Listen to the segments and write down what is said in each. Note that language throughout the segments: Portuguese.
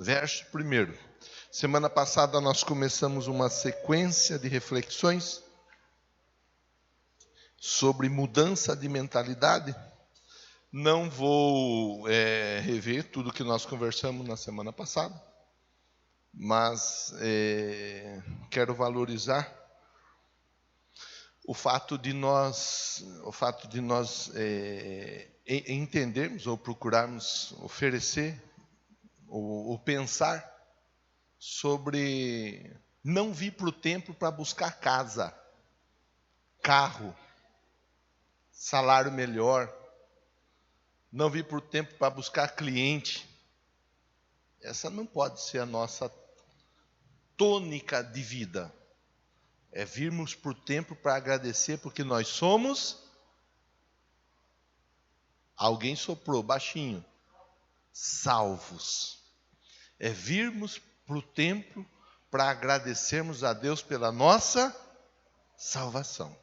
verso 1. Semana passada nós começamos uma sequência de reflexões sobre mudança de mentalidade. Não vou rever tudo que nós conversamos na semana passada, mas quero valorizar o fato de nós entendermos ou procurarmos oferecer ou pensar sobre não vir para o templo para buscar casa, carro, salário melhor, não vir para o templo para buscar cliente. Essa não pode ser a nossa tônica de vida. É virmos para o templo para agradecer porque nós somos... Alguém soprou baixinho. Salvos. É virmos para o templo para agradecermos a Deus pela nossa salvação.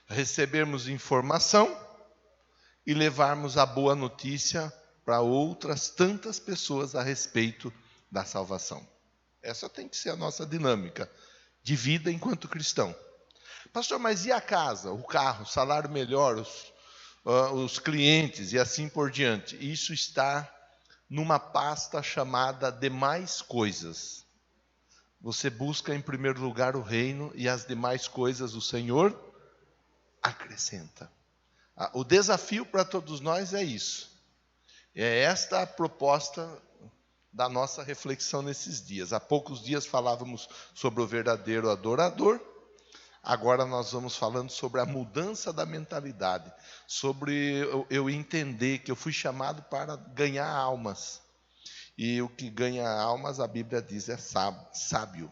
Recebermos informação e levarmos a boa notícia para outras tantas pessoas a respeito da salvação. Essa tem que ser a nossa dinâmica de vida enquanto cristão. Pastor, mas e a casa, o carro, o salário melhor, os clientes e assim por diante? Isso está numa pasta chamada demais coisas. Você busca em primeiro lugar o reino e as demais coisas o Senhor acrescenta. O desafio para todos nós é isso. É esta a proposta da nossa reflexão nesses dias. Há poucos dias falávamos sobre o verdadeiro adorador. Agora nós vamos falando sobre a mudança da mentalidade, sobre eu entender que eu fui chamado para ganhar almas. E o que ganha almas, a Bíblia diz, é sábio.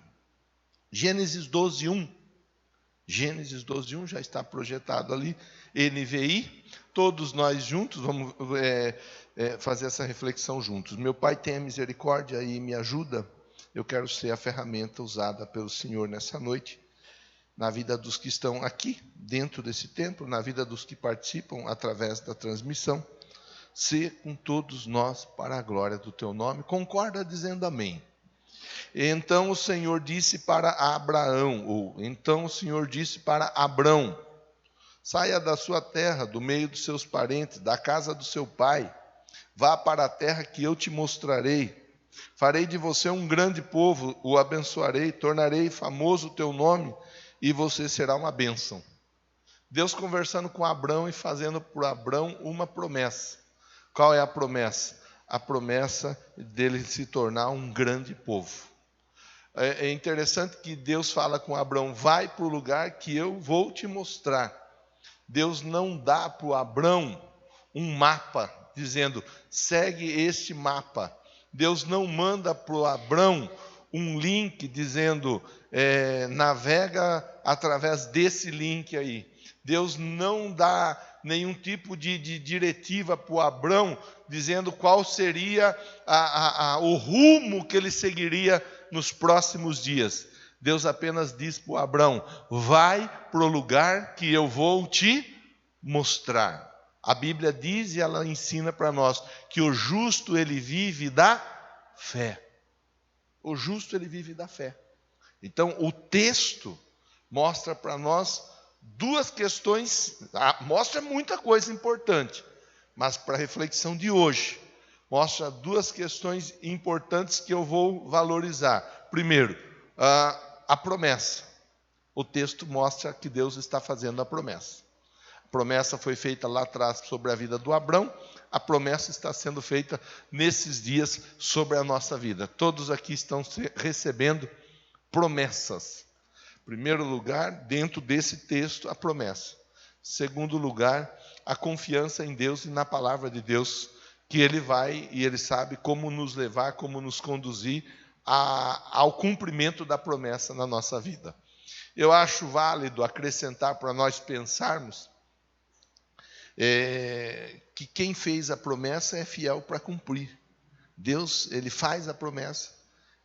Gênesis 12:1. Gênesis 12:1 já está projetado ali, NVI. Todos nós juntos vamos fazer essa reflexão juntos. Meu Pai, tenha misericórdia e me ajuda. Eu quero ser a ferramenta usada pelo Senhor nessa noite, na vida dos que estão aqui, dentro desse templo, na vida dos que participam através da transmissão. Ser com todos nós para a glória do Teu nome. Concorda dizendo amém. Então o Senhor disse para Abraão, Abrão, saia da sua terra, do meio dos seus parentes, da casa do seu pai, vá para a terra que eu te mostrarei. Farei de você um grande povo, o abençoarei, tornarei famoso o teu nome, e você será uma bênção. Deus conversando com Abrão e fazendo por Abrão uma promessa. Qual é a promessa? A promessa dele se tornar um grande povo. É interessante que Deus fala com Abrão, vai para o lugar que eu vou te mostrar. Deus não dá para o Abrão um mapa, dizendo, segue este mapa. Deus não manda para o Abrão um link dizendo, navega através desse link aí. Deus não dá nenhum tipo de diretiva para o Abrão, dizendo qual seria o rumo que ele seguiria nos próximos dias. Deus apenas diz para o Abrão, vai para o lugar que eu vou te mostrar. A Bíblia diz e ela ensina para nós que o justo ele vive da fé. O justo ele vive da fé. Então o texto mostra para nós duas questões, mostra muita coisa importante, mas para a reflexão de hoje, mostra duas questões importantes que eu vou valorizar. Primeiro, a promessa. O texto mostra que Deus está fazendo a promessa. A promessa foi feita lá atrás sobre a vida do Abrão, a promessa está sendo feita nesses dias sobre a nossa vida. Todos aqui estão recebendo promessas. Primeiro lugar, dentro desse texto, a promessa. Segundo lugar, a confiança em Deus e na palavra de Deus, que Ele vai e Ele sabe como nos levar, como nos conduzir ao cumprimento da promessa na nossa vida. Eu acho válido acrescentar para nós pensarmos que quem fez a promessa é fiel para cumprir. Deus, Ele faz a promessa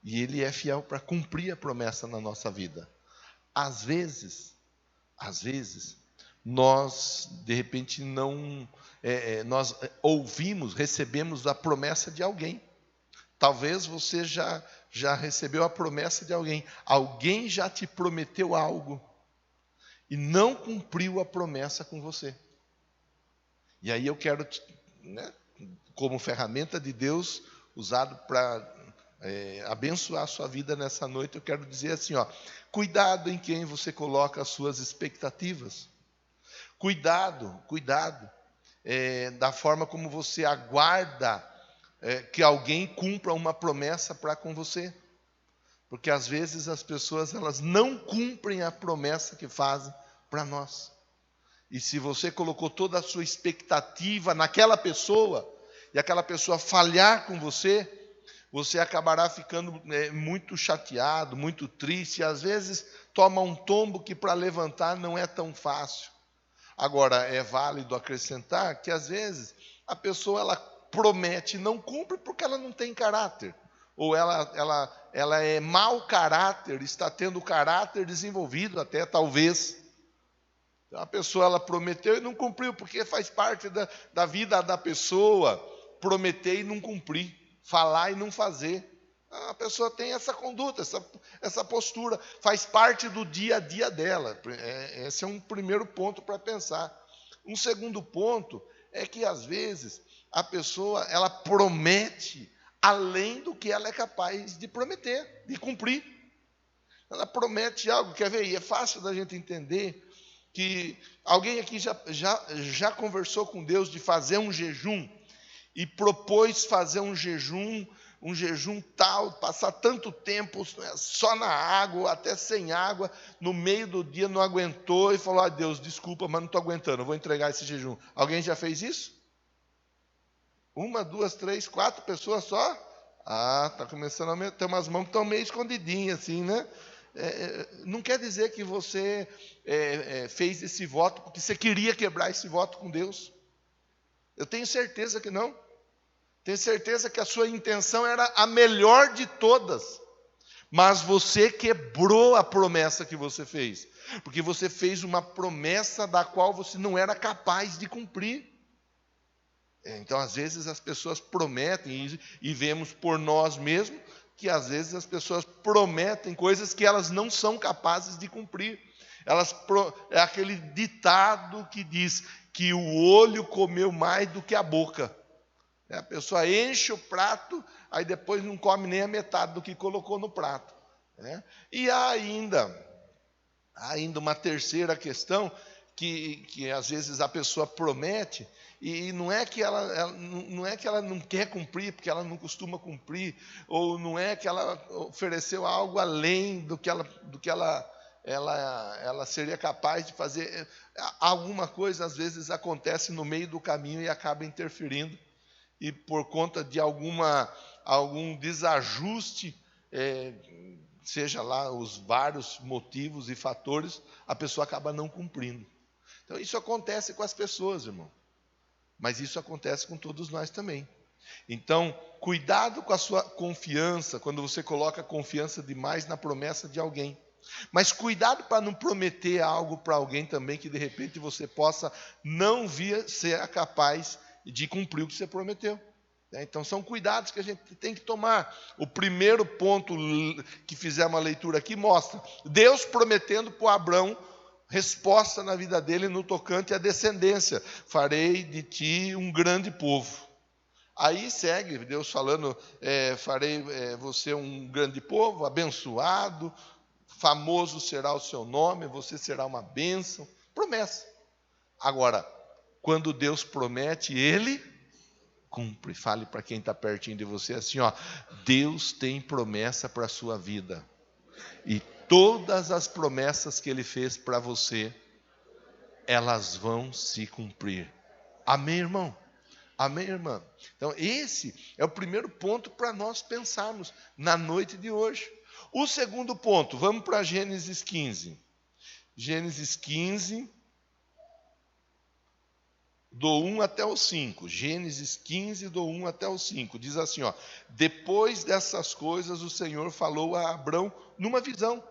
e Ele é fiel para cumprir a promessa na nossa vida. Às vezes, nós, de repente, nós recebemos a promessa de alguém. Talvez você já recebeu a promessa de alguém. Alguém já te prometeu algo e não cumpriu a promessa com você. E aí eu quero, como ferramenta de Deus, usado para abençoar a sua vida nessa noite, eu quero dizer assim, cuidado em quem você coloca as suas expectativas. Cuidado da forma como você aguarda que alguém cumpra uma promessa para com você. Porque às vezes as pessoas elas não cumprem a promessa que fazem para nós. E se você colocou toda a sua expectativa naquela pessoa, e aquela pessoa falhar com você, você acabará ficando muito chateado, muito triste, e às vezes toma um tombo que para levantar não é tão fácil. Agora, é válido acrescentar que às vezes a pessoa ela promete e não cumpre porque ela não tem caráter. Ou ela é mau caráter, está tendo caráter desenvolvido até, talvez. Então, a pessoa ela prometeu e não cumpriu, porque faz parte da vida da pessoa prometer e não cumprir, falar e não fazer. A pessoa tem essa conduta, essa postura, faz parte do dia a dia dela. Esse é um primeiro ponto para pensar. Um segundo ponto é que, às vezes, a pessoa ela promete além do que ela é capaz de prometer, de cumprir. Ela promete algo, quer ver? E é fácil da gente entender que alguém aqui já conversou com Deus de fazer um jejum e propôs fazer um jejum tal, passar tanto tempo só na água, até sem água, no meio do dia não aguentou e falou, Deus, desculpa, mas não estou aguentando, eu vou entregar esse jejum. Alguém já fez isso? 1, 2, 3, 4 pessoas só? Está começando a ter umas mãos que estão meio escondidinhas assim, né? Não quer dizer que você fez esse voto porque você queria quebrar esse voto com Deus. Eu tenho certeza que não. Tenho certeza que a sua intenção era a melhor de todas. Mas você quebrou a promessa que você fez. Porque você fez uma promessa da qual você não era capaz de cumprir. Então, às vezes, as pessoas prometem, e vemos por nós mesmos, que às vezes as pessoas prometem coisas que elas não são capazes de cumprir. É aquele ditado que diz que o olho comeu mais do que a boca. A pessoa enche o prato, aí depois não come nem a metade do que colocou no prato. E há ainda uma terceira questão, que às vezes a pessoa promete, e não é que ela não quer cumprir, porque ela não costuma cumprir, ou não é que ela ofereceu algo além do que ela seria capaz de fazer. Alguma coisa às vezes acontece no meio do caminho e acaba interferindo, e por conta de algum desajuste, seja lá os vários motivos e fatores, a pessoa acaba não cumprindo. Então isso acontece com as pessoas, irmão, mas isso acontece com todos nós também. Então, cuidado com a sua confiança, quando você coloca confiança demais na promessa de alguém. Mas cuidado para não prometer algo para alguém também que de repente você possa não vir ser capaz de cumprir o que você prometeu. Então são cuidados que a gente tem que tomar. O primeiro ponto que fizemos a leitura aqui mostra Deus prometendo para Abrão resposta na vida dele no tocante à descendência. Farei de ti um grande povo. Aí segue Deus falando, farei você um grande povo, abençoado, famoso será o seu nome, você será uma bênção. Promessa. Agora, quando Deus promete, Ele cumpre. Fale para quem está pertinho de você assim, Deus tem promessa para a sua vida. E todas as promessas que Ele fez para você, elas vão se cumprir. Amém, irmão? Amém, irmã? Então, esse é o primeiro ponto para nós pensarmos na noite de hoje. O segundo ponto, vamos para Gênesis 15. Gênesis 15, do 1 até o 5. Gênesis 15, do 1 até o 5. Diz assim, depois dessas coisas o Senhor falou a Abrão numa visão.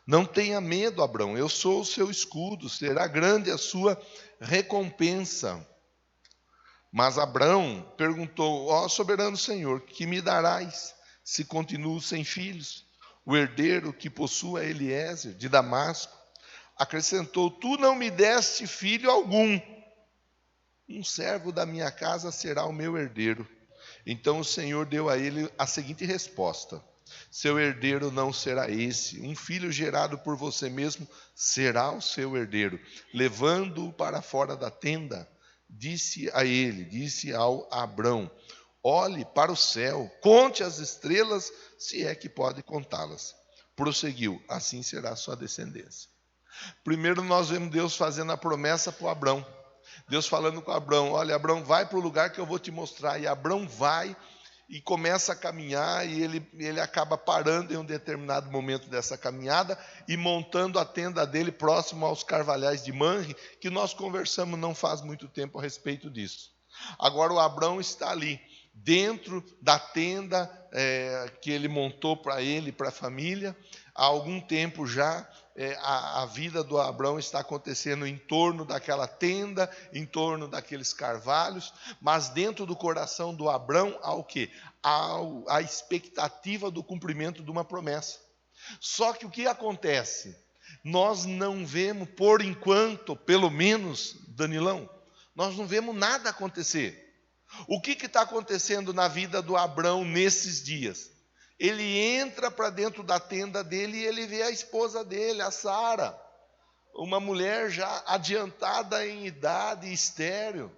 Não tenha medo, Abrão, eu sou o seu escudo, será grande a sua recompensa. Mas Abrão perguntou: ó soberano Senhor, que me darás se continuo sem filhos? O herdeiro que possua é Eliezer, de Damasco. Acrescentou: tu não me deste filho algum. Um servo da minha casa será o meu herdeiro. Então o Senhor deu a ele a seguinte resposta: seu herdeiro não será esse. Um filho gerado por você mesmo será o seu herdeiro. Levando-o para fora da tenda, disse ao Abrão: olhe para o céu, conte as estrelas, se é que pode contá-las. Prosseguiu: assim será a sua descendência. Primeiro nós vemos Deus fazendo a promessa para o Abrão. Deus falando com Abrão: olha, Abrão, vai para o lugar que eu vou te mostrar. E Abrão vai e começa a caminhar, e ele acaba parando em um determinado momento dessa caminhada e montando a tenda dele próximo aos carvalhais de Manre, que nós conversamos não faz muito tempo a respeito disso. Agora o Abrão está ali, dentro da tenda que ele montou para ele e para a família. Há algum tempo já, a vida do Abrão está acontecendo em torno daquela tenda, em torno daqueles carvalhos, mas dentro do coração do Abrão há o quê? Há a expectativa do cumprimento de uma promessa. Só que o que acontece? Nós não vemos, por enquanto, pelo menos, Danilão, nós não vemos nada acontecer. O que está acontecendo na vida do Abrão nesses dias? Ele entra para dentro da tenda dele e ele vê a esposa dele, a Sara, uma mulher já adiantada em idade, estéril.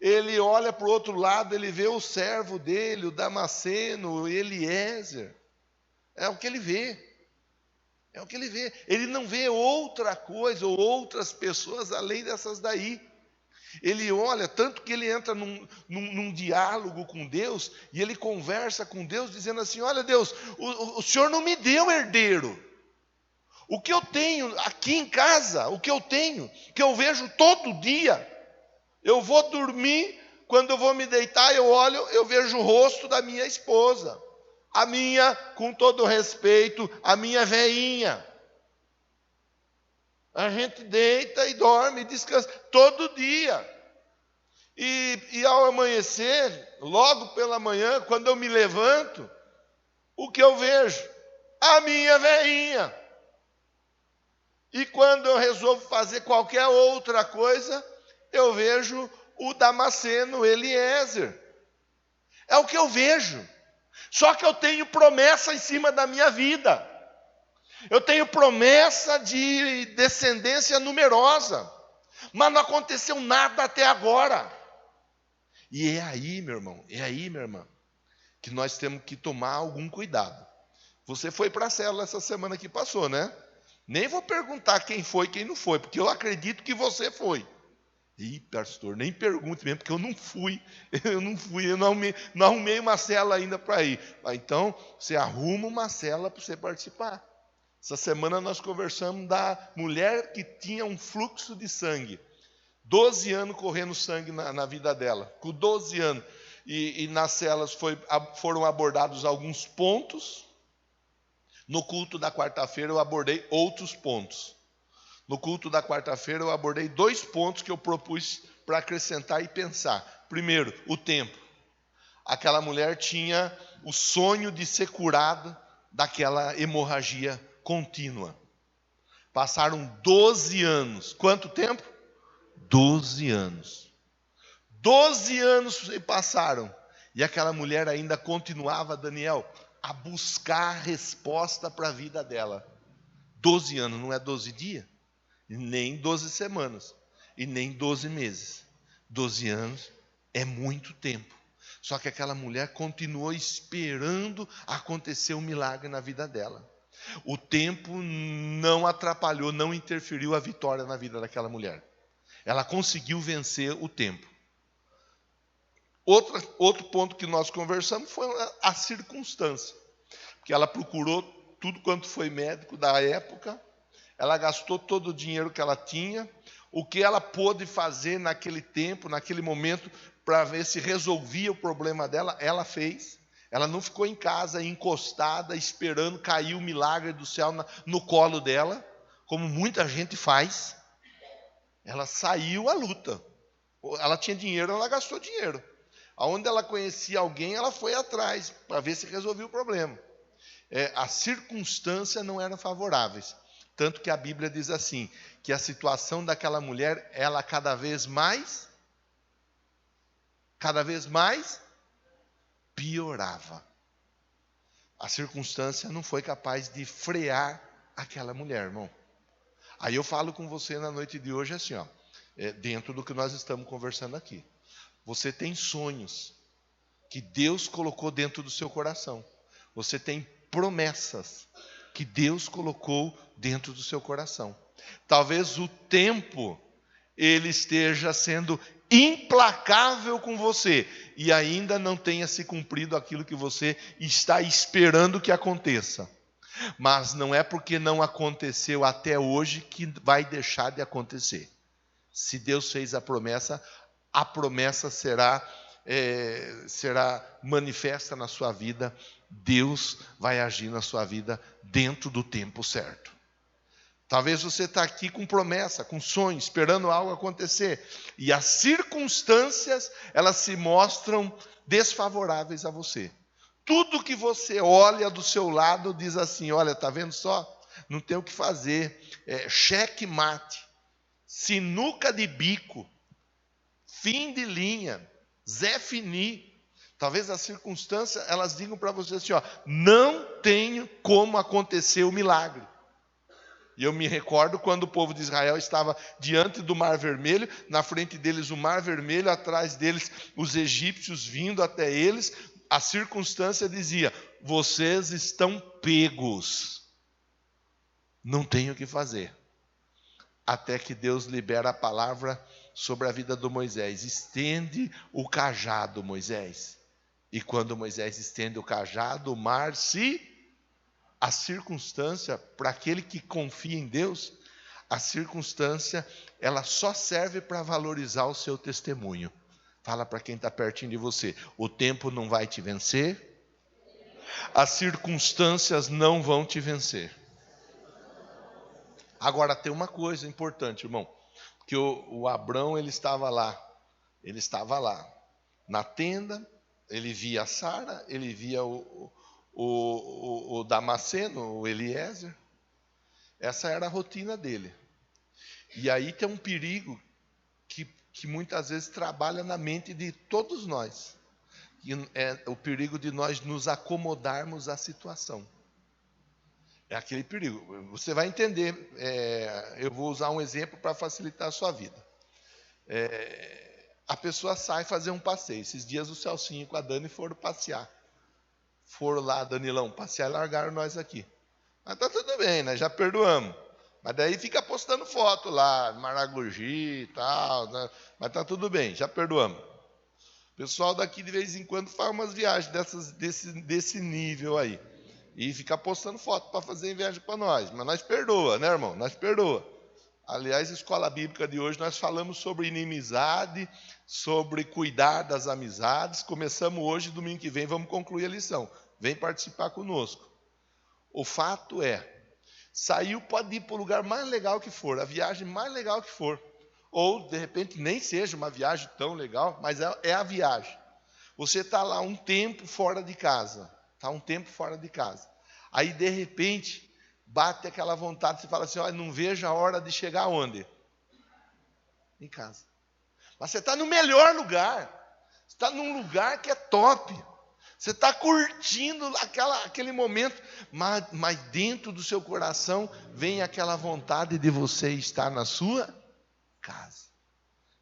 Ele olha para o outro lado, ele vê o servo dele, o Damasceno, o Eliezer. É o que ele vê. É o que ele vê. Ele não vê outra coisa ou outras pessoas além dessas daí. Ele olha, tanto que ele entra num diálogo com Deus, e ele conversa com Deus, dizendo assim: olha Deus, o Senhor não me deu herdeiro. O que eu tenho aqui em casa, o que eu tenho, que eu vejo todo dia, eu vou dormir, quando eu vou me deitar, eu olho, eu vejo o rosto da minha esposa, a minha, com todo respeito, a minha veinha. A gente deita e dorme, descansa todo dia. E ao amanhecer, logo pela manhã, quando eu me levanto, o que eu vejo? A minha veinha. E quando eu resolvo fazer qualquer outra coisa, eu vejo o Damasceno, Eliezer. É o que eu vejo. Só que eu tenho promessa em cima da minha vida. Eu tenho promessa de descendência numerosa, mas não aconteceu nada até agora. E é aí, meu irmão, é aí, minha irmã, que nós temos que tomar algum cuidado. Você foi para a célula essa semana que passou, né? Nem vou perguntar quem foi, quem não foi, porque eu acredito que você foi. Ih, pastor, nem pergunte mesmo, porque eu não fui, eu não arrumei uma célula ainda para ir. Então, você arruma uma célula para você participar. Essa semana nós conversamos da mulher que tinha um fluxo de sangue. 12 anos correndo sangue na vida dela. Com 12 anos. E nas células foram abordados alguns pontos. No culto da quarta-feira eu abordei outros pontos. No culto da quarta-feira eu abordei 2 pontos que eu propus para acrescentar e pensar. Primeiro, o tempo. Aquela mulher tinha o sonho de ser curada daquela hemorragia contínua. Passaram 12 anos. Quanto tempo? 12 anos. 12 anos se passaram. E aquela mulher ainda continuava, Daniel, a buscar resposta para a vida dela. 12 anos, não é 12 dias, nem 12 semanas, e nem 12 meses. 12 anos é muito tempo. Só que aquela mulher continuou esperando acontecer um milagre na vida dela. O tempo não atrapalhou, não interferiu a vitória na vida daquela mulher. Ela conseguiu vencer o tempo. Outro ponto que nós conversamos foi a circunstância. Porque ela procurou tudo quanto foi médico da época, ela gastou todo o dinheiro que ela tinha, o que ela pôde fazer naquele tempo, naquele momento, para ver se resolvia o problema dela, ela fez. Ela não ficou em casa encostada, esperando cair o milagre do céu no colo dela, como muita gente faz. Ela saiu à luta. Ela tinha dinheiro, ela gastou dinheiro. Aonde ela conhecia alguém, ela foi atrás para ver se resolvia o problema. As circunstâncias não eram favoráveis. Tanto que a Bíblia diz assim, que a situação daquela mulher, ela cada vez mais piorava. A circunstância não foi capaz de frear aquela mulher, irmão. Aí eu falo com você na noite de hoje assim, dentro do que nós estamos conversando aqui. Você tem sonhos que Deus colocou dentro do seu coração. Você tem promessas que Deus colocou dentro do seu coração. Talvez o tempo ele esteja sendo implacável com você e ainda não tenha se cumprido aquilo que você está esperando que aconteça. Mas não é porque não aconteceu até hoje que vai deixar de acontecer. Se Deus fez a promessa será manifesta na sua vida. Deus vai agir na sua vida dentro do tempo certo. Talvez você está aqui com promessa, com sonho, esperando algo acontecer. E as circunstâncias, elas se mostram desfavoráveis a você. Tudo que você olha do seu lado diz assim, olha, está vendo só? Não tem o que fazer. Cheque mate, sinuca de bico, fim de linha, Zé Fini. Talvez as circunstâncias, elas digam para você assim, não tem como acontecer o milagre. E eu me recordo quando o povo de Israel estava diante do Mar Vermelho, na frente deles o Mar Vermelho, atrás deles os egípcios vindo até eles, a circunstância dizia, vocês estão pegos, não tem o que fazer. Até que Deus libera a palavra sobre a vida do Moisés, estende o cajado, Moisés. E quando Moisés estende o cajado, o mar a circunstância, para aquele que confia em Deus, a circunstância, ela só serve para valorizar o seu testemunho. Fala para quem está pertinho de você, o tempo não vai te vencer, as circunstâncias não vão te vencer. Agora tem uma coisa importante, irmão, que o Abrão, ele estava lá, na tenda, ele via a Sara, ele via o Damasceno, o Eliezer. Essa era a rotina dele. E aí tem um perigo que muitas vezes trabalha na mente de todos nós. Que é o perigo de nós nos acomodarmos à situação. É aquele perigo. Você vai entender. Eu vou usar um exemplo para facilitar a sua vida. A pessoa sai fazer um passeio. Esses dias o Celcinho com a Dani foram passear. Foram lá, Danilão, passear e largaram nós aqui. Mas tá tudo bem, né? Já perdoamos. Mas daí fica postando foto lá, Maragogi e tal, né? Mas tá tudo bem, já perdoamos. O pessoal daqui de vez em quando faz umas viagens desse nível aí. E fica postando foto para fazer viagem para nós. Mas nós perdoa, né, irmão? Nós perdoa. Aliás, a escola bíblica de hoje nós falamos sobre inimizade, sobre cuidar das amizades. Começamos hoje, domingo que vem, vamos concluir a lição. Vem participar conosco. O fato saiu, pode ir para o lugar mais legal que for, a viagem mais legal que for. Ou, de repente, nem seja uma viagem tão legal, mas é a viagem. Você está lá um tempo fora de casa. Aí, de repente, bate aquela vontade, você fala assim, olha, não vejo a hora de chegar onde? Em casa. Mas você está no melhor lugar. Você está num lugar que é top. Você está curtindo aquele momento. Mas dentro do seu coração vem aquela vontade de você estar na sua casa.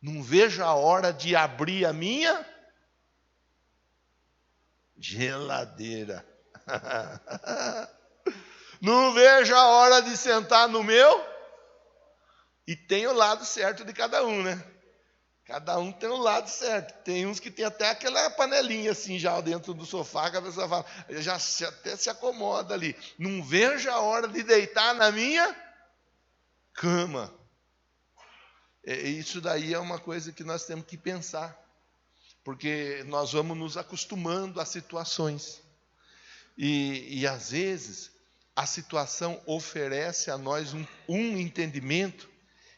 Não vejo a hora de abrir a minha geladeira. Não vejo a hora de sentar no meu. E tem o lado certo de cada um, né? Cada um tem o lado certo. Tem uns que tem até aquela panelinha assim já dentro do sofá, que a pessoa fala, já até se acomoda ali. Não vejo a hora de deitar na minha cama. Isso daí é uma coisa que nós temos que pensar. Porque nós vamos nos acostumando a situações. E às vezes a situação oferece a nós um entendimento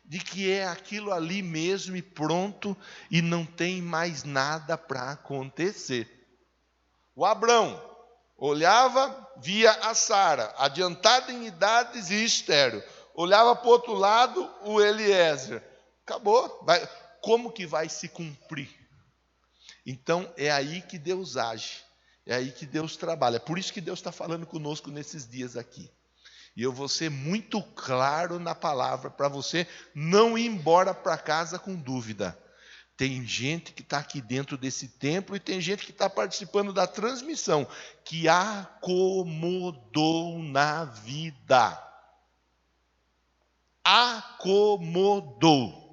de que é aquilo ali mesmo e pronto, e não tem mais nada para acontecer. O Abrão olhava, via a Sara, adiantada em idades e estéril. Olhava para o outro lado, o Eliezer. Acabou. Como que vai se cumprir? Então, é aí que Deus age. É aí que Deus trabalha. É por isso que Deus está falando conosco nesses dias aqui. E eu vou ser muito claro na palavra, para você não ir embora para casa com dúvida. Tem gente que está aqui dentro desse templo e tem gente que está participando da transmissão, que acomodou na vida. Acomodou.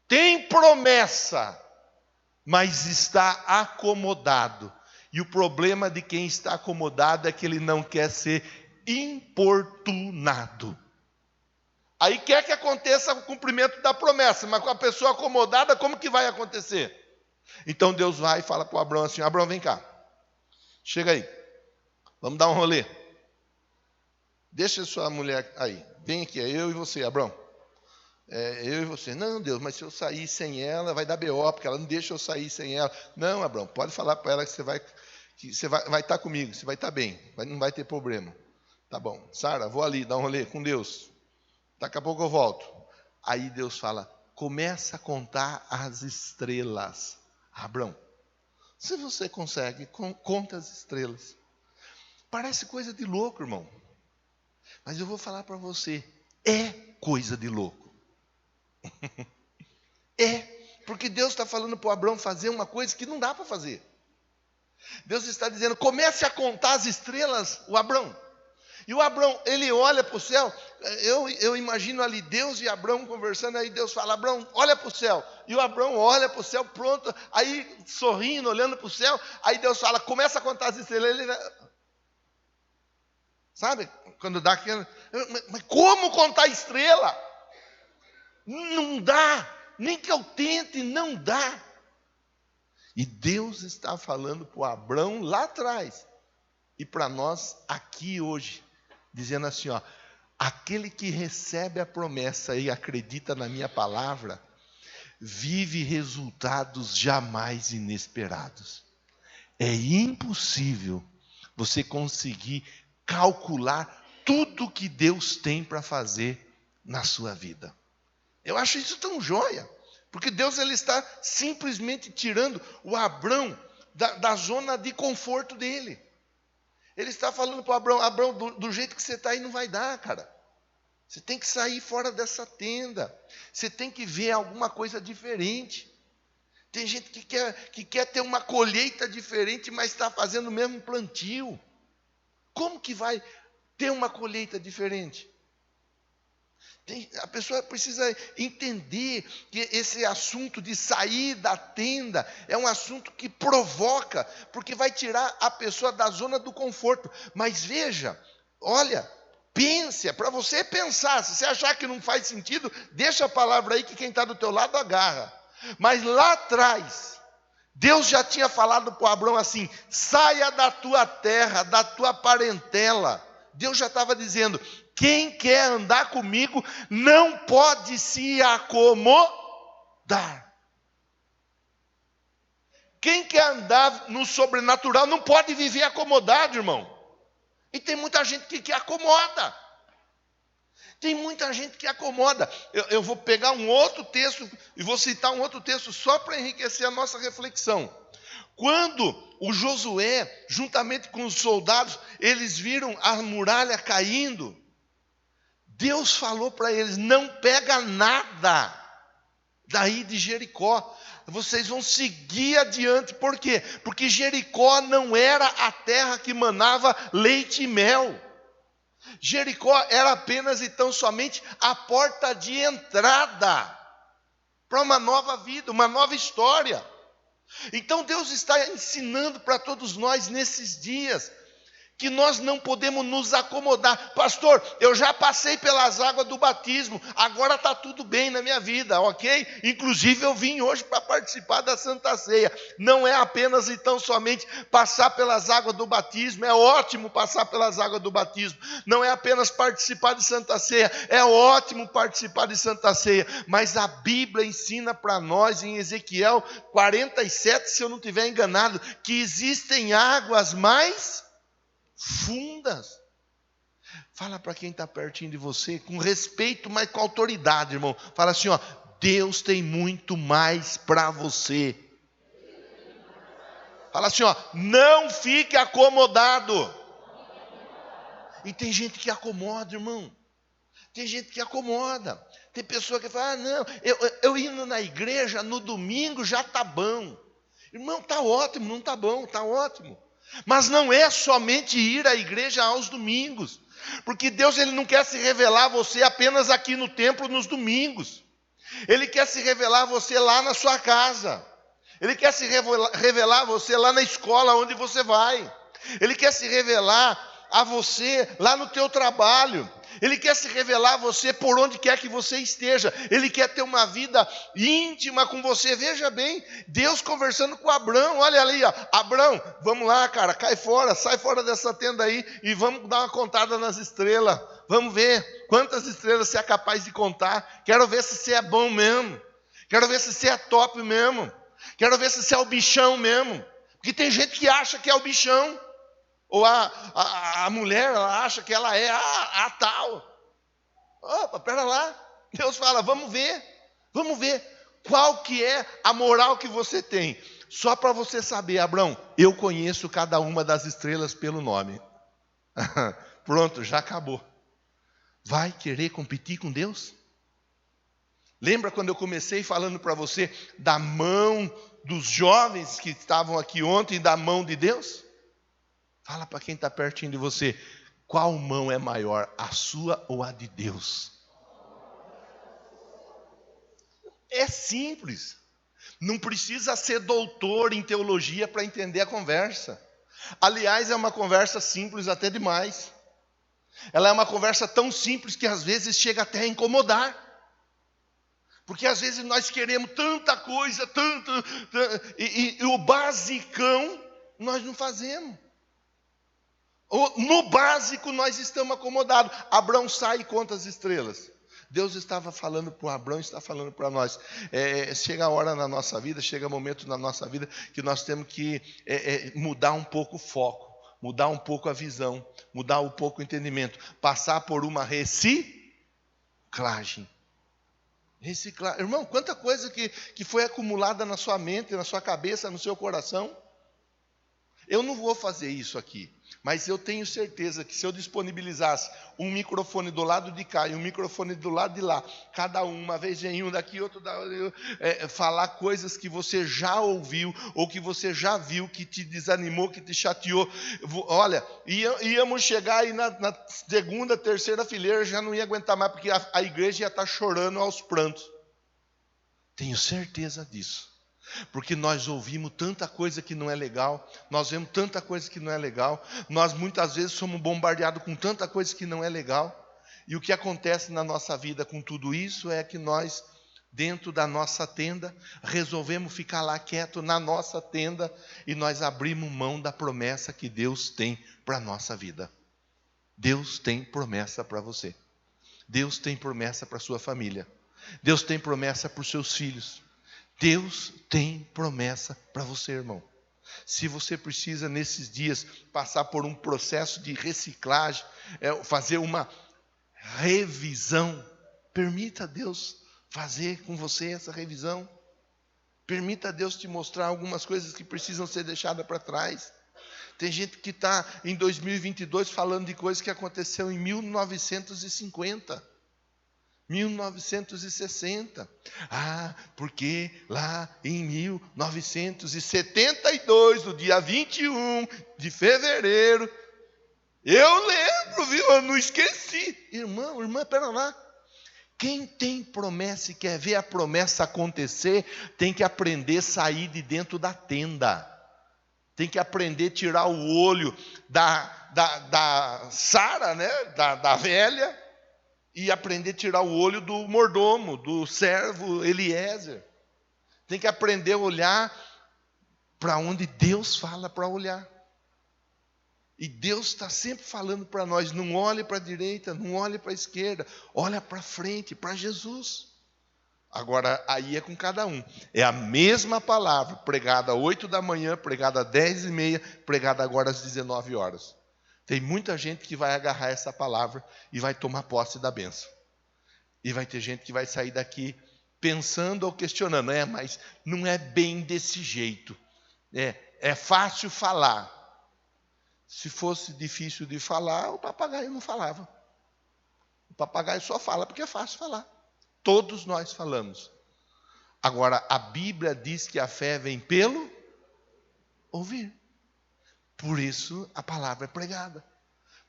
Tem promessa, mas está acomodado. E o problema de quem está acomodado é que ele não quer ser importunado. Aí quer que aconteça o cumprimento da promessa, mas com a pessoa acomodada, como que vai acontecer? Então Deus vai e fala para o Abrão assim: Abrão, vem cá, chega aí, vamos dar um rolê. Deixa a sua mulher aí, vem aqui, é eu e você, Abrão. Eu e você. Não, Deus, mas se eu sair sem ela, vai dar BO, porque ela não deixa eu sair sem ela. Não, Abrão, pode falar para ela que você vai estar comigo, você vai estar bem, não vai ter problema. Tá bom, Sara, vou ali, dar um rolê com Deus. Daqui a pouco eu volto. Aí Deus fala: começa a contar as estrelas. Abrão, se você consegue, conta as estrelas. Parece coisa de louco, irmão. Mas eu vou falar para você, é coisa de louco. Porque Deus está falando para o Abrão fazer uma coisa que não dá para fazer. Deus está dizendo: comece a contar as estrelas, o Abrão. E o Abrão, ele olha para o céu. Eu imagino ali Deus e Abrão conversando. Aí Deus fala: Abrão, olha para o céu. E o Abrão olha para o céu, pronto. Aí sorrindo, olhando para o céu. Aí Deus fala: começa a contar as estrelas. Ele, sabe, quando dá aquele... Mas como contar estrela? Não dá. Nem que eu tente, não dá. E Deus está falando para o Abrão lá atrás. E para nós aqui hoje. Dizendo assim, ó: aquele que recebe a promessa e acredita na minha palavra, vive resultados jamais inesperados. É impossível você conseguir calcular tudo que Deus tem para fazer na sua vida. Eu acho isso tão joia, porque Deus ele está simplesmente tirando o Abrão da zona de conforto dele. Ele está falando para o Abrão: Abrão, do jeito que você está aí não vai dar, cara. Você tem que sair fora dessa tenda. Você tem que ver alguma coisa diferente. Tem gente que quer ter uma colheita diferente, mas está fazendo o mesmo plantio. Como que vai ter uma colheita diferente? A pessoa precisa entender que esse assunto de sair da tenda é um assunto que provoca, porque vai tirar a pessoa da zona do conforto. Mas veja, olha, pense, é para você pensar. Se você achar que não faz sentido, deixa a palavra aí que quem está do teu lado agarra. Mas lá atrás, Deus já tinha falado para o Abrão assim: saia da tua terra, da tua parentela. Deus já estava dizendo: quem quer andar comigo não pode se acomodar. Quem quer andar no sobrenatural não pode viver acomodado, irmão. E tem muita gente que acomoda. Tem muita gente que acomoda. Eu vou pegar um outro texto e vou citar um outro texto só para enriquecer a nossa reflexão. Quando o Josué, juntamente com os soldados, eles viram a muralha caindo, Deus falou para eles: não pega nada daí de Jericó. Vocês vão seguir adiante. Por quê? Porque Jericó não era a terra que manava leite e mel. Jericó era apenas e tão somente a porta de entrada para uma nova vida, uma nova história. Então Deus está ensinando para todos nós nesses dias que nós não podemos nos acomodar. Pastor, eu já passei pelas águas do batismo, agora está tudo bem na minha vida, ok? Inclusive eu vim hoje para participar da Santa Ceia. Não é apenas então somente passar pelas águas do batismo, é ótimo passar pelas águas do batismo. Não é apenas participar de Santa Ceia, é ótimo participar de Santa Ceia. Mas a Bíblia ensina para nós em Ezequiel 47, se eu não estiver enganado, que existem águas mais fundas. Fala para quem está pertinho de você, com respeito, mas com autoridade, irmão. Fala assim, ó, Deus tem muito mais para você. Fala assim, ó, não fique acomodado. E tem gente que acomoda, irmão. Tem gente que acomoda. Tem pessoa que fala, não, eu indo na igreja no domingo já está bom. Irmão, está ótimo, não está bom, está ótimo. Mas não é somente ir à igreja aos domingos, porque Deus ele não quer se revelar a você apenas aqui no templo nos domingos. Ele quer se revelar a você lá na sua casa. Ele quer se revelar a você lá na escola onde você vai. Ele quer se revelar a você lá no teu trabalho. Ele quer se revelar a você por onde quer que você esteja. Ele quer ter uma vida íntima com você. Veja bem, Deus conversando com Abrão. Olha ali, ó. Abrão, vamos lá, cara, cai fora, sai fora dessa tenda aí e vamos dar uma contada nas estrelas. Vamos ver quantas estrelas você é capaz de contar. Quero ver se você é bom mesmo. Quero ver se você é top mesmo. Quero ver se você é o bichão mesmo. Porque tem gente que acha que é o bichão. Ou a mulher, ela acha que ela é a tal. Opa, pera lá. Deus fala, vamos ver qual que é a moral que você tem. Só para você saber, Abrão, eu conheço cada uma das estrelas pelo nome. Pronto, já acabou. Vai querer competir com Deus? Lembra quando eu comecei falando para você da mão dos jovens que estavam aqui ontem e da mão de Deus? Fala para quem está pertinho de você, qual mão é maior, a sua ou a de Deus? É simples. Não precisa ser doutor em teologia para entender a conversa. Aliás, é uma conversa simples até demais. Ela é uma conversa tão simples que às vezes chega até a incomodar. Porque às vezes nós queremos tanta coisa, e o basicão nós não fazemos. No básico nós estamos acomodados. Abrão sai e conta as estrelas. Deus estava falando para o Abrão, está falando para nós. Chega a hora na nossa vida, chega momento na nossa vida que nós temos que mudar um pouco o foco, mudar um pouco a visão, mudar um pouco o entendimento, passar por uma reciclagem. Irmão, quanta coisa que foi acumulada na sua mente, na sua cabeça, no seu coração. Eu não vou fazer isso aqui, mas eu tenho certeza que se eu disponibilizasse um microfone do lado de cá e um microfone do lado de lá, cada uma vez vem um daqui, outro falar coisas que você já ouviu ou que você já viu, que te desanimou, que te chateou. Olha, íamos chegar aí na segunda, terceira fileira, já não ia aguentar mais, porque a igreja ia estar chorando aos prantos. Tenho certeza disso. Porque nós ouvimos tanta coisa que não é legal, nós vemos tanta coisa que não é legal, nós muitas vezes somos bombardeados com tanta coisa que não é legal, e o que acontece na nossa vida com tudo isso é que nós, dentro da nossa tenda, resolvemos ficar lá quieto na nossa tenda, e nós abrimos mão da promessa que Deus tem para a nossa vida. Deus tem promessa para você, Deus tem promessa para a sua família, Deus tem promessa para os seus filhos. Deus tem promessa para você, irmão. Se você precisa nesses dias passar por um processo de reciclagem, fazer uma revisão, permita Deus fazer com você essa revisão. Permita Deus te mostrar algumas coisas que precisam ser deixadas para trás. Tem gente que está em 2022 falando de coisas que aconteceu em 1950. 1960. Porque lá em 1972, no dia 21 de fevereiro, eu lembro, viu? Eu não esqueci. Irmã, pera lá. Quem tem promessa e quer ver a promessa acontecer, tem que aprender a sair de dentro da tenda. Tem que aprender a tirar o olho da Sara, né? da velha, e aprender a tirar o olho do mordomo, do servo Eliezer. Tem que aprender a olhar para onde Deus fala para olhar. E Deus está sempre falando para nós, não olhe para a direita, não olhe para a esquerda, olha para frente, para Jesus. Agora, aí é com cada um. É a mesma palavra, pregada às 8 da manhã, pregada às 10h30, pregada agora às 19 horas. Tem muita gente que vai agarrar essa palavra e vai tomar posse da bênção. E vai ter gente que vai sair daqui pensando ou questionando. Mas não é bem desse jeito. É fácil falar. Se fosse difícil de falar, o papagaio não falava. O papagaio só fala porque é fácil falar. Todos nós falamos. Agora, a Bíblia diz que a fé vem pelo ouvir. Por isso, a palavra é pregada.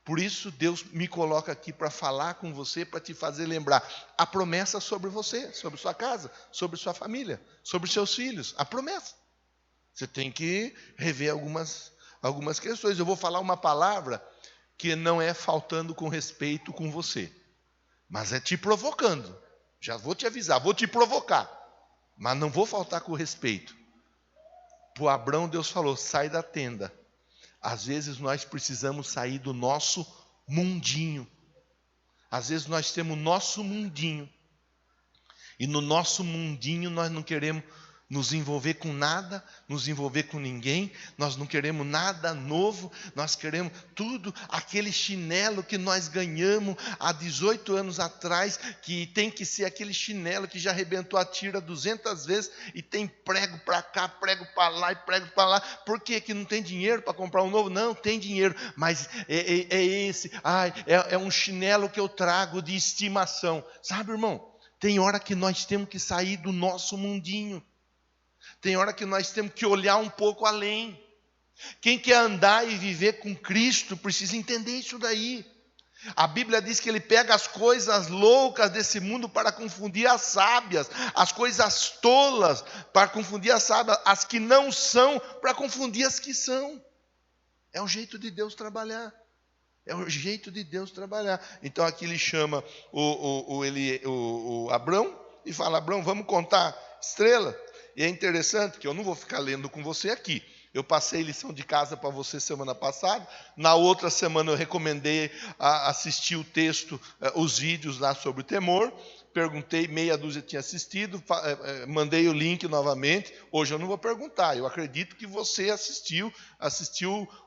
Por isso, Deus me coloca aqui para falar com você, para te fazer lembrar a promessa sobre você, sobre sua casa, sobre sua família, sobre seus filhos. A promessa. Você tem que rever algumas questões. Eu vou falar uma palavra que não é faltando com respeito com você, mas é te provocando. Já vou te avisar, vou te provocar, mas não vou faltar com respeito. Para Abrão, Deus falou, sai da tenda. Às vezes nós precisamos sair do nosso mundinho. Às vezes nós temos o nosso mundinho. E no nosso mundinho nós não queremos nos envolver com nada, nos envolver com ninguém, nós não queremos nada novo, nós queremos tudo, aquele chinelo que nós ganhamos há 18 anos atrás, que tem que ser aquele chinelo que já arrebentou a tira 200 vezes, e tem prego para cá, prego para lá e prego para lá. Por quê? Que não tem dinheiro para comprar um novo? Não, tem dinheiro, mas é esse, é um chinelo que eu trago de estimação. Sabe, irmão, tem hora que nós temos que sair do nosso mundinho. Tem hora que nós temos que olhar um pouco além. Quem quer andar e viver com Cristo precisa entender isso daí. A Bíblia diz que Ele pega as coisas loucas desse mundo para confundir as sábias, as coisas tolas para confundir as sábias, as que não são para confundir as que são. É o jeito de Deus trabalhar. É o jeito de Deus trabalhar. Então aqui Ele chama o Abrão e fala, Abrão, vamos contar estrela? E é interessante que eu não vou ficar lendo com você aqui. Eu passei lição de casa para você semana passada. Na outra semana eu recomendei assistir o texto, os vídeos lá sobre o temor. Perguntei, meia dúzia tinha assistido, mandei o link novamente. Hoje eu não vou perguntar. Eu acredito que você assistiu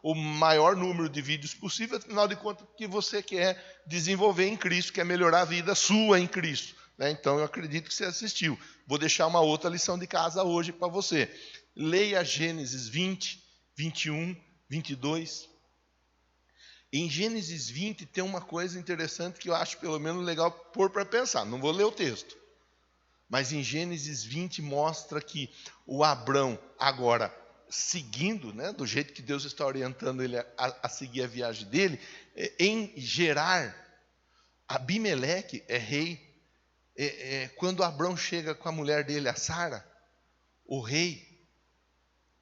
o maior número de vídeos possível. Afinal de contas, que você quer desenvolver em Cristo, quer melhorar a vida sua em Cristo. Então eu acredito que você assistiu. Vou deixar uma outra lição de casa hoje para você. Leia Gênesis 20, 21, 22. Em Gênesis 20 tem uma coisa interessante que eu acho pelo menos legal pôr para pensar. Não vou ler o texto. Mas em Gênesis 20 mostra que o Abrão, agora seguindo, do jeito que Deus está orientando ele a seguir a viagem dele, em Gerar, Abimeleque é rei. Quando Abrão chega com a mulher dele, a Sara, o rei,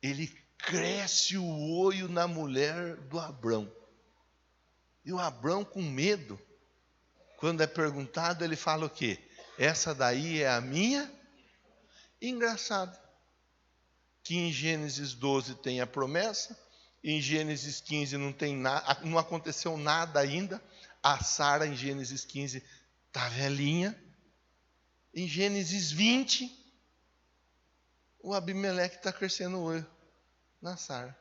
ele cresce o olho na mulher do Abrão. E o Abrão, com medo, quando é perguntado, ele fala o quê? Essa daí é a minha? Engraçado que em Gênesis 12 tem a promessa, em Gênesis 15 não tem nada, não aconteceu nada ainda. A Sara, em Gênesis 15, está velhinha. Em Gênesis 20, o Abimeleque está crescendo o olho na Sara.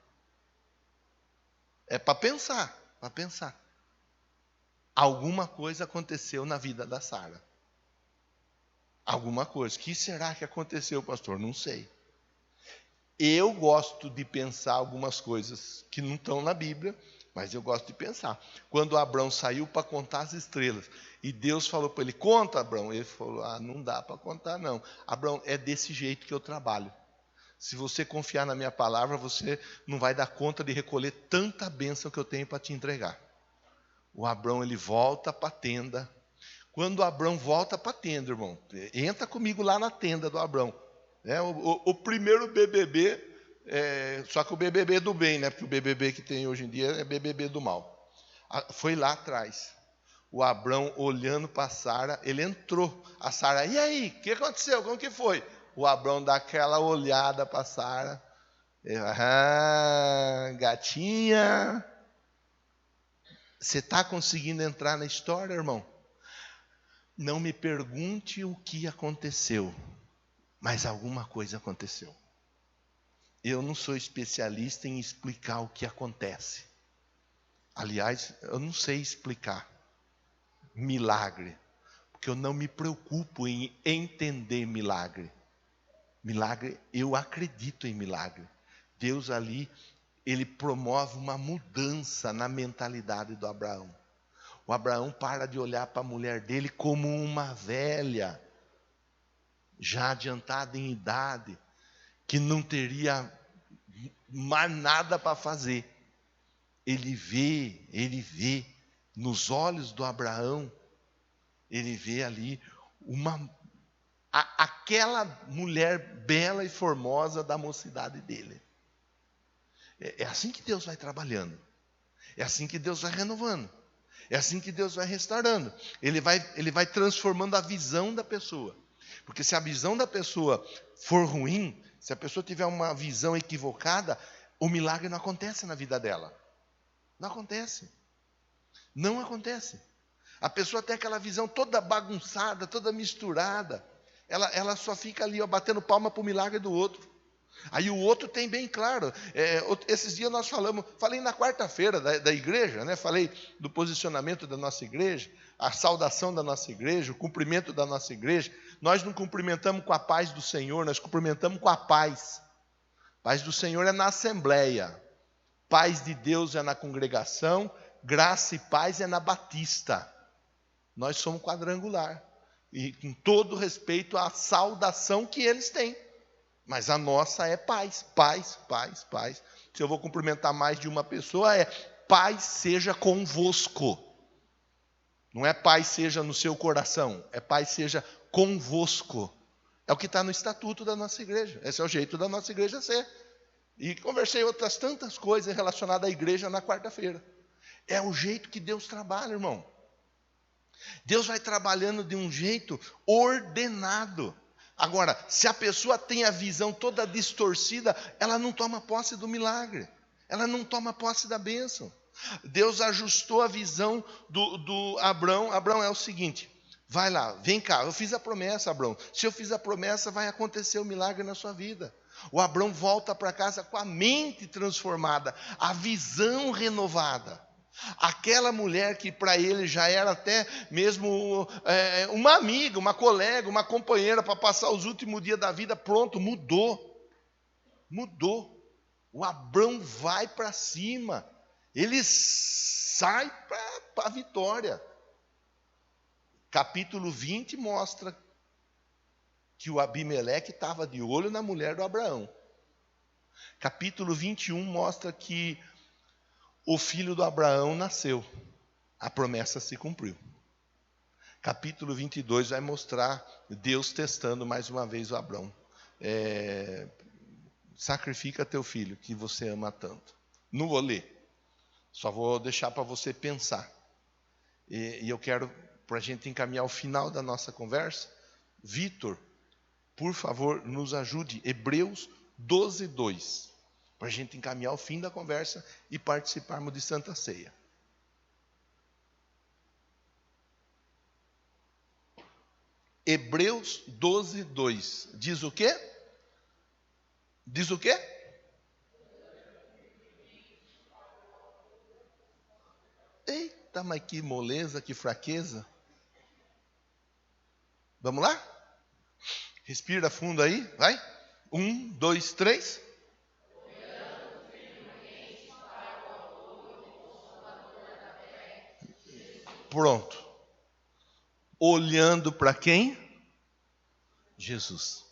É para pensar, para pensar. Alguma coisa aconteceu na vida da Sara. Alguma coisa. O que será que aconteceu, pastor? Não sei. Eu gosto de pensar algumas coisas que não estão na Bíblia, mas eu gosto de pensar. Quando Abrão saiu para contar as estrelas, e Deus falou para ele, conta, Abrão. Ele falou, não dá para contar não. Abrão, é desse jeito que eu trabalho. Se você confiar na minha palavra, você não vai dar conta de recolher tanta bênção que eu tenho para te entregar. O Abrão, ele volta para a tenda. Quando o Abrão volta para a tenda, irmão, entra comigo lá na tenda do Abrão. O primeiro BBB Só que o BBB do bem, né? Porque o BBB que tem hoje em dia é BBB do mal. Foi lá atrás. O Abrão olhando para Sara, ele entrou. A Sara, e aí? O que aconteceu? Como que foi? O Abrão dá aquela olhada para Sara. Gatinha. Você está conseguindo entrar na história, irmão? Não me pergunte o que aconteceu, mas alguma coisa aconteceu. Eu não sou especialista em explicar o que acontece. Aliás, eu não sei explicar milagre, porque eu não me preocupo em entender milagre. Milagre, eu acredito em milagre. Deus ali, ele promove uma mudança na mentalidade do Abraão. O Abraão para de olhar para a mulher dele como uma velha, já adiantada em idade, que não teria mais nada para fazer. Ele vê nos olhos do Abraão, ele vê ali aquela mulher bela e formosa da mocidade dele. É assim que Deus vai trabalhando. É assim que Deus vai renovando. É assim que Deus vai restaurando. Ele vai transformando a visão da pessoa. Porque se a visão da pessoa for ruim, se a pessoa tiver uma visão equivocada, o milagre não acontece na vida dela. Não acontece. Não acontece. A pessoa tem aquela visão toda bagunçada, toda misturada. Ela só fica ali, ó, batendo palma para o milagre do outro. Aí o outro tem bem claro. Esses dias nós falei na quarta-feira da igreja, né? Falei do posicionamento da nossa igreja, a saudação da nossa igreja, o cumprimento da nossa igreja. Nós não cumprimentamos com a paz do Senhor, nós cumprimentamos com a paz. Paz do Senhor é na assembleia, paz de Deus é na congregação, graça e paz é na batista. Nós somos quadrangular, e com todo respeito à saudação que eles têm. Mas a nossa é paz, paz, paz, paz. Se eu vou cumprimentar mais de uma pessoa, é paz seja convosco. Não é paz seja no seu coração, é paz seja convosco. É o que está no estatuto da nossa igreja. Esse é o jeito da nossa igreja ser. E conversei outras tantas coisas relacionadas à igreja na quarta-feira. É o jeito que Deus trabalha, irmão. Deus vai trabalhando de um jeito ordenado. Agora, se a pessoa tem a visão toda distorcida, ela não toma posse do milagre. Ela não toma posse da bênção. Deus ajustou a visão do Abrão. Abrão é o seguinte: vai lá, vem cá, eu fiz a promessa, Abrão. Se eu fiz a promessa, vai acontecer o milagre na sua vida. O Abrão volta para casa com a mente transformada, a visão renovada. Aquela mulher que para ele já era até mesmo uma amiga, uma colega, uma companheira para passar os últimos dias da vida, pronto, mudou. O Abrão vai para cima, ele sai para a vitória. Capítulo 20 mostra que o Abimeleque estava de olho na mulher do Abraão. Capítulo 21 mostra que o filho do Abraão nasceu. A promessa se cumpriu. Capítulo 22 vai mostrar Deus testando mais uma vez o Abrão. Sacrifica teu filho, que você ama tanto. Não vou ler. Só vou deixar para você pensar. E eu quero, para a gente encaminhar o final da nossa conversa, Vitor, por favor, nos ajude. Hebreus 12, 2. Para a gente encaminhar o fim da conversa e participarmos de Santa Ceia. Hebreus 12, 2. Diz o quê? Diz o quê? Eita, mas que moleza, que fraqueza. Vamos lá? Respira fundo aí, vai. 1, 2, 3. Pronto. Olhando para quem? Jesus.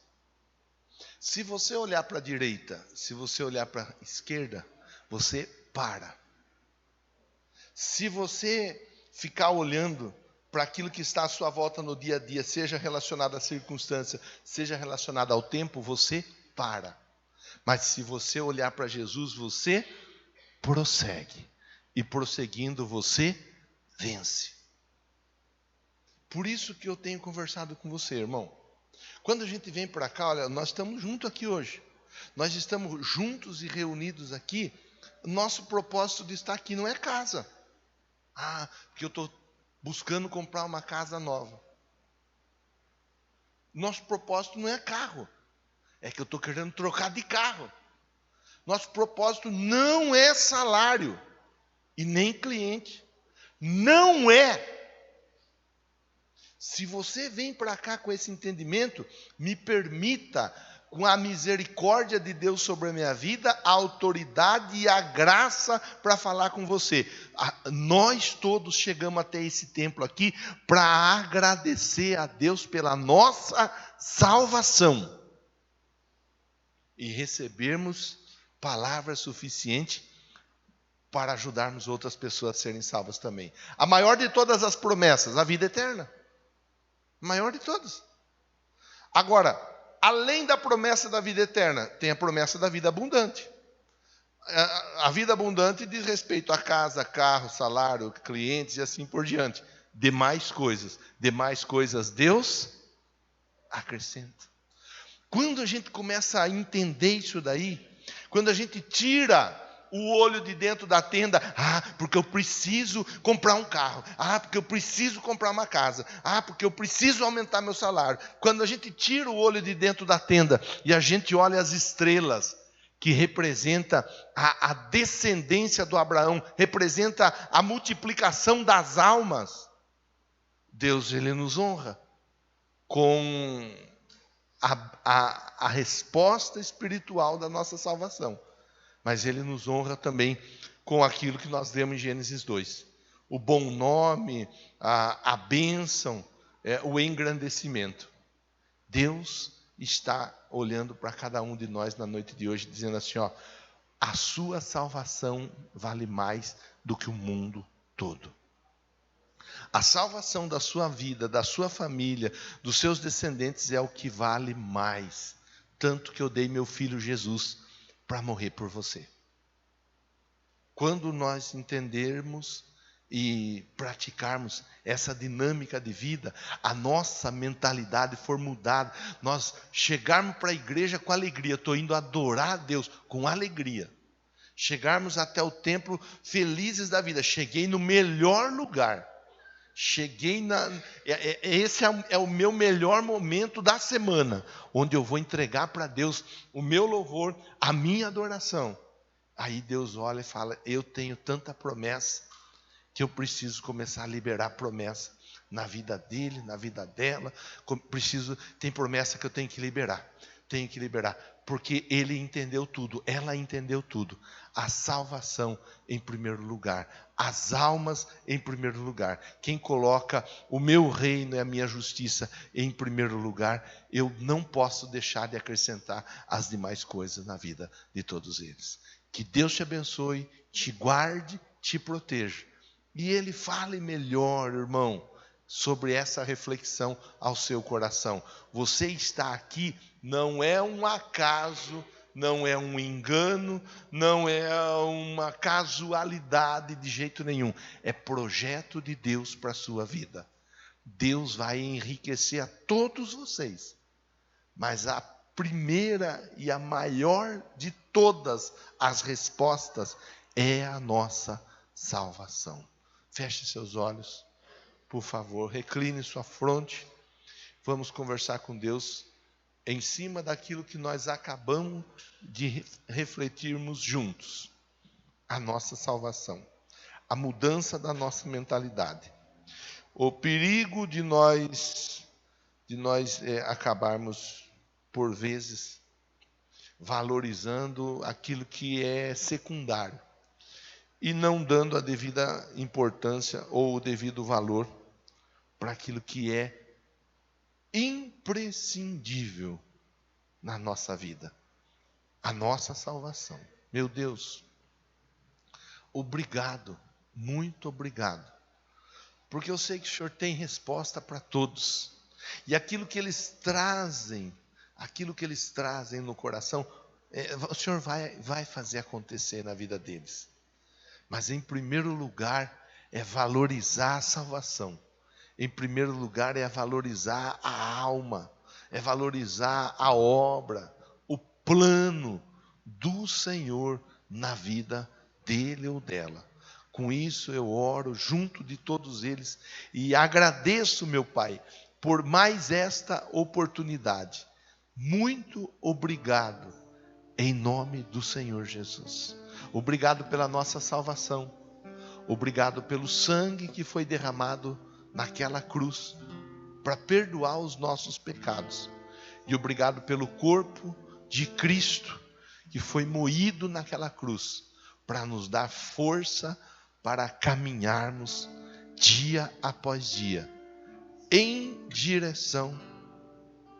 Se você olhar para a direita, se você olhar para a esquerda, você para. Se você ficar olhando para aquilo que está à sua volta no dia a dia, seja relacionado à circunstância, seja relacionado ao tempo, você para. Mas se você olhar para Jesus, você prossegue. E prosseguindo, você vence. Por isso que eu tenho conversado com você, irmão. Quando a gente vem para cá, olha, nós estamos juntos aqui hoje. Nós estamos juntos e reunidos aqui. Nosso propósito de estar aqui não é casa. Porque eu estou buscando comprar uma casa nova. Nosso propósito não é carro. É que eu estou querendo trocar de carro. Nosso propósito não é salário. E nem cliente. Não é. Se você vem para cá com esse entendimento, me permita, com a misericórdia de Deus sobre a minha vida, a autoridade e a graça para falar com você. Nós todos chegamos até esse templo aqui para agradecer a Deus pela nossa salvação. E recebermos palavra suficiente para ajudarmos outras pessoas a serem salvas também. A maior de todas as promessas, a vida eterna. Maior de todas. Agora, além da promessa da vida eterna, tem a promessa da vida abundante. A vida abundante diz respeito a casa, carro, salário, clientes e assim por diante. Demais coisas Deus acrescenta. Quando a gente começa a entender isso daí, quando a gente tira o olho de dentro da tenda, porque eu preciso comprar um carro, porque eu preciso comprar uma casa, porque eu preciso aumentar meu salário. Quando a gente tira o olho de dentro da tenda e a gente olha as estrelas, que representa a descendência do Abraão, representa a multiplicação das almas, Deus, Ele nos honra com a resposta espiritual da nossa salvação. Mas Ele nos honra também com aquilo que nós vemos em Gênesis 2. O bom nome, a bênção, o engrandecimento. Deus está olhando para cada um de nós na noite de hoje, dizendo assim, a sua salvação vale mais do que o mundo todo. A salvação da sua vida, da sua família, dos seus descendentes é o que vale mais. Tanto que eu dei meu filho Jesus para morrer por você. Quando nós entendermos e praticarmos essa dinâmica de vida, a nossa mentalidade for mudada, nós chegarmos para a igreja com alegria, estou indo adorar a Deus com alegria, chegarmos até o templo felizes da vida, cheguei no melhor lugar, esse é o meu melhor momento da semana, onde eu vou entregar para Deus o meu louvor, a minha adoração. Aí Deus olha e fala, eu tenho tanta promessa, que eu preciso começar a liberar promessa na vida dele, na vida dela. Tem promessa que eu tenho que liberar, porque ele entendeu tudo, ela entendeu tudo. A salvação em primeiro lugar, as almas em primeiro lugar. Quem coloca o meu reino e a minha justiça em primeiro lugar, eu não posso deixar de acrescentar as demais coisas na vida de todos eles. Que Deus te abençoe, te guarde, te proteja. E Ele fale melhor, irmão, sobre essa reflexão ao seu coração. Você está aqui, não é um acaso, não é um engano, não é uma casualidade de jeito nenhum. É projeto de Deus para a sua vida. Deus vai enriquecer a todos vocês. Mas a primeira e a maior de todas as respostas é a nossa salvação. Feche seus olhos, por favor, recline sua fronte. Vamos conversar com Deus em cima daquilo que nós acabamos de refletirmos juntos. A nossa salvação, a mudança da nossa mentalidade. O perigo de nós acabarmos, por vezes, valorizando aquilo que é secundário. E não dando a devida importância ou o devido valor para aquilo que é imprescindível na nossa vida. A nossa salvação. Meu Deus, obrigado, muito obrigado. Porque eu sei que o Senhor tem resposta para todos. E aquilo que eles trazem no coração, O Senhor vai fazer acontecer na vida deles. Mas em primeiro lugar é valorizar a salvação. Em primeiro lugar é valorizar a alma, é valorizar a obra, o plano do Senhor na vida dele ou dela. Com isso eu oro junto de todos eles e agradeço, meu Pai, por mais esta oportunidade. Muito obrigado, em nome do Senhor Jesus. Obrigado pela nossa salvação. Obrigado pelo sangue que foi derramado naquela cruz para perdoar os nossos pecados. E obrigado pelo corpo de Cristo que foi moído naquela cruz para nos dar força para caminharmos dia após dia em direção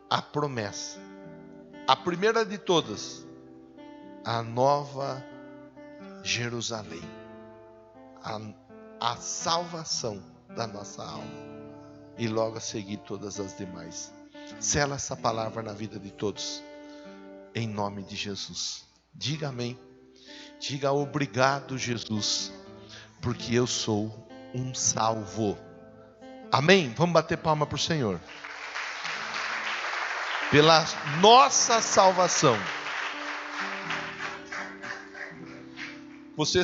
à promessa. A primeira de todas, a nova Jerusalém, a salvação da nossa alma, e logo a seguir todas as demais. Sela essa palavra na vida de todos, em nome de Jesus. Diga amém. Diga obrigado, Jesus, porque eu sou um salvo. Amém? Vamos bater palma para o Senhor pela nossa salvação. Você